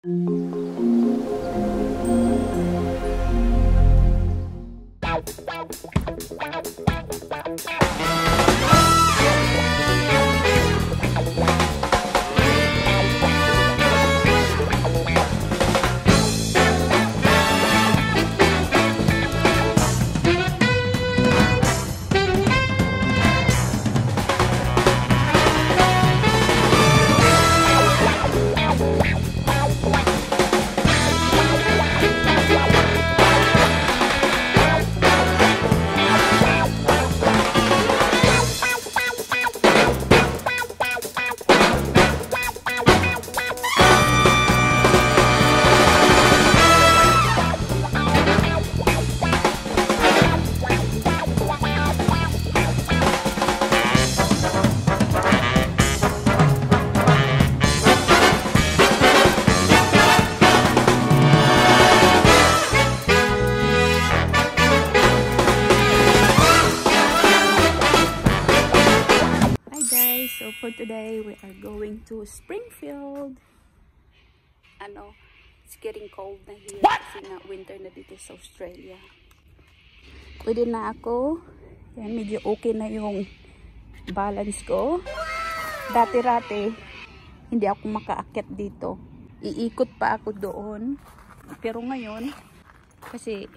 So for today, we are going to Springfield. It's getting cold na here kasi nga winter na dito sa Australia. Pwede na ako. Yan, medyo okay na yung balance ko. Dati-rati, hindi ako makaakyat dito. Iikot pa ako doon. Pero ngayon, kasi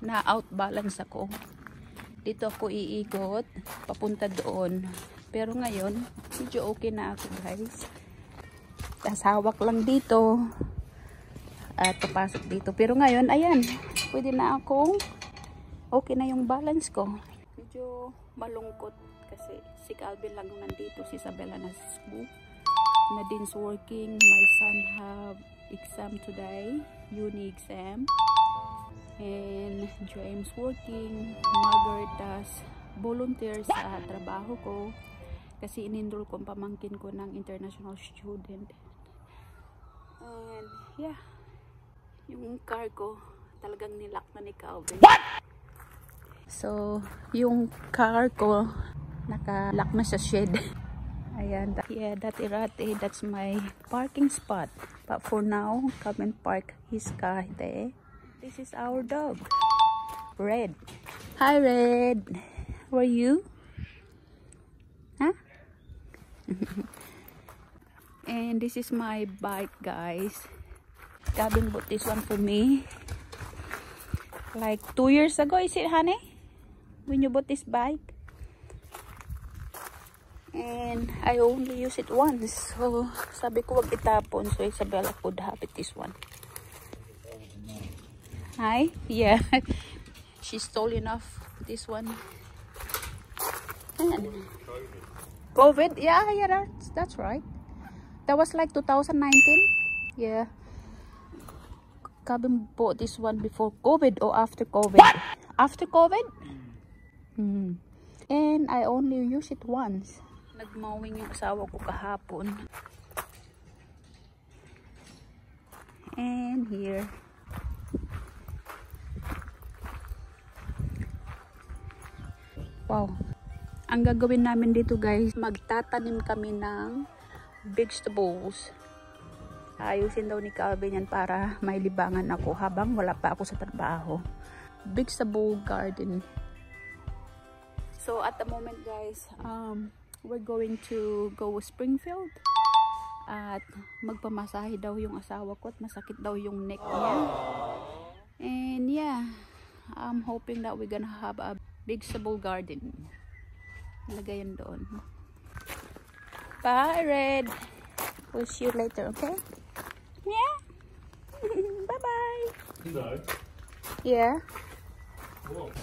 na-out balance ako. Dito ako iikot, papunta doon. Pero ngayon, medyo okay na ako guys. Tas hawak lang dito. At papasok dito. Pero ngayon, ayan. Pwede na akong okay na yung balance ko. Medyo malungkot kasi si Calvin lang nandito. Si Isabella na sa school. Nadine's working. My son have exam today. Uni exam. And James working. Margaret does volunteer sa trabaho ko. Kasi in-enroll ko ang pamangkin ko ng international student. And yeah, yung car ko talagang nilock na ni Calvin. So, yung car ko naka-lock na sa shed. Ayan, yeah, dati-rati, that's my parking spot. But for now, Calvin park his car there. This is our dog, Red. Hi, Red. How are you? Huh? And this is my bike, guys. Calvin bought this one for me like 2 years ago, is it, honey? When you bought this bike? And I only use it once, so sabi ko wag itapon, so Isabella could have it, this one. Hi? Yeah. She stole enough this one. And COVID? Yeah, that's right. That was like 2019. Yeah. Calvin bought this one before COVID or after COVID? After COVID? And I only use it once. Nagmawing yung asawa ko kahapon. And here. Wow. Ang gagawin namin dito guys, magtatanim kami ng vegetables. Ayusin daw ni Calvin yan para may libangan ako habang wala pa ako sa trabaho. Vegetable garden. So at the moment guys, we're going to go Springfield. At magpamasahe daw yung asawa ko at masakit daw yung neck niya. And yeah, I'm hoping that we're gonna have a vegetable garden. Lagay yan doon. Bye, Red. We'll see you later, okay? Yeah. Bye-bye. No. Yeah. Whoa.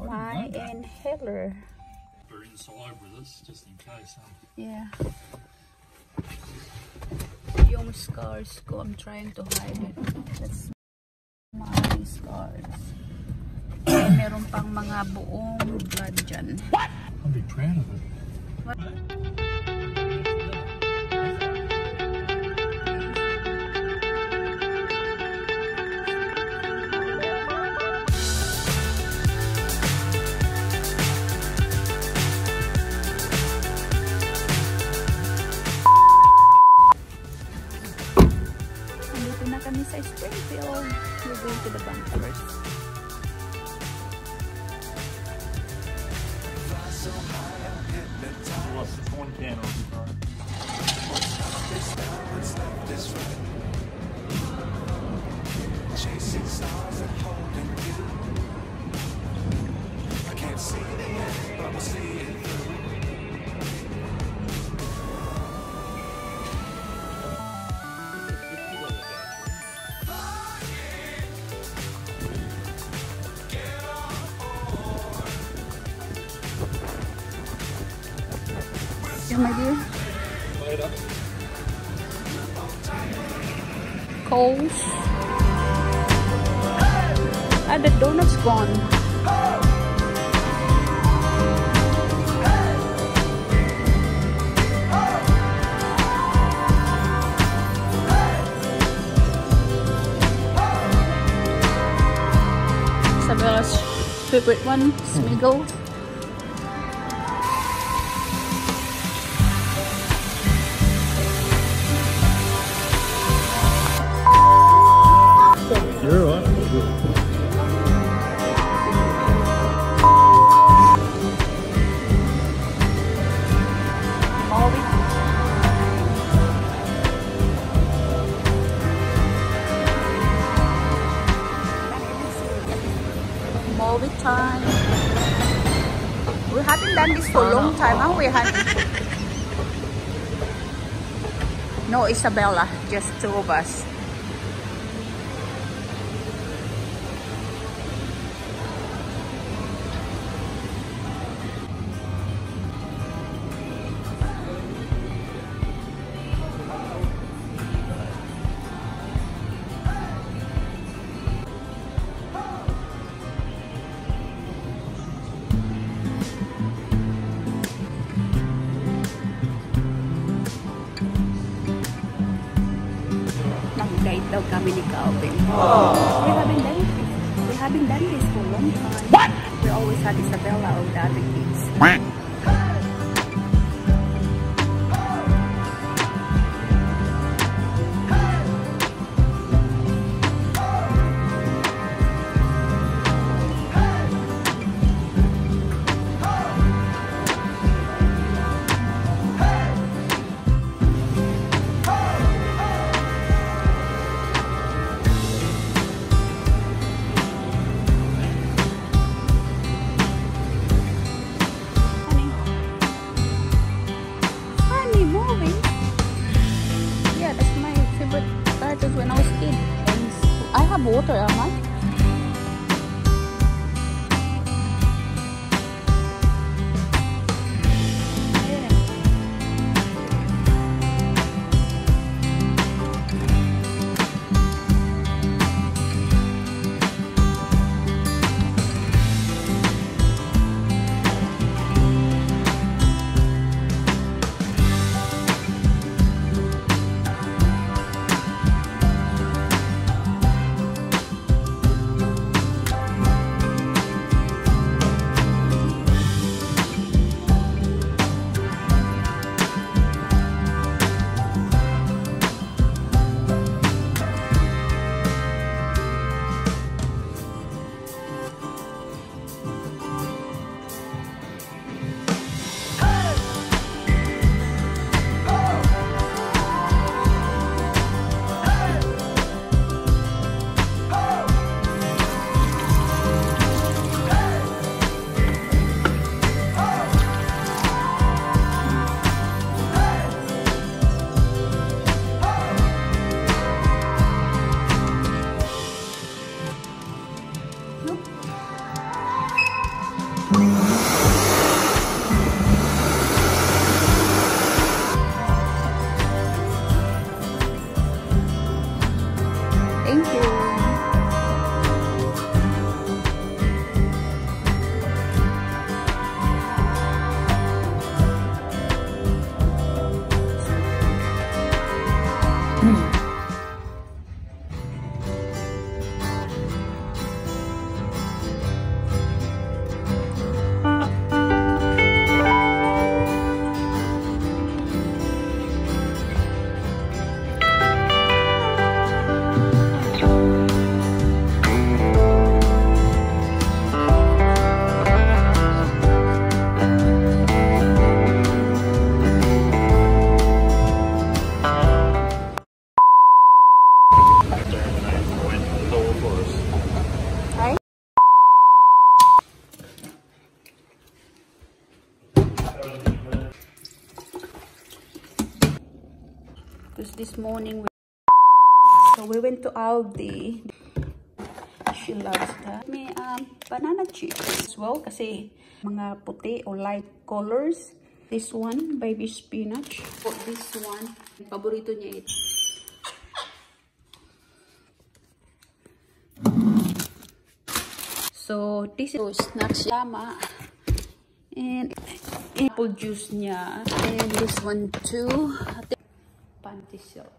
My inhaler. We're inside with us, just in case. Yeah. Yung scars ko, I'm trying to hide it. That's my scars. Meron pang mga buong blood dyan. What? I'll be proud of it. What? inside Springfield. We're going to the bank first. Lost the corn can on the car. Chasing stars and holding you. I can't see the end, but we'll see it through. Yeah, my dear. Later. Coles. Ah, the donut's gone. Isabella's favorite one, Smiggle. You're right. Movie time. We haven't done this for a long time, huh? We honey. No, Isabella, just two of us. Nag-date daw kami ni Calvin. We haven't done this for a long time. What? We always had Isabella or the other kids. Honey, moving. Yeah, that's my favorite cartoons when I was a kid. And I have water, am I? Thank you. Because this morning we went to Aldi. She loves that. May banana chips as well kasi mga puti or light colors. This one, baby spinach. Oh, this one, paborito niya ito. So this is snacks llama and apple juice niya, and this one too, panty silk.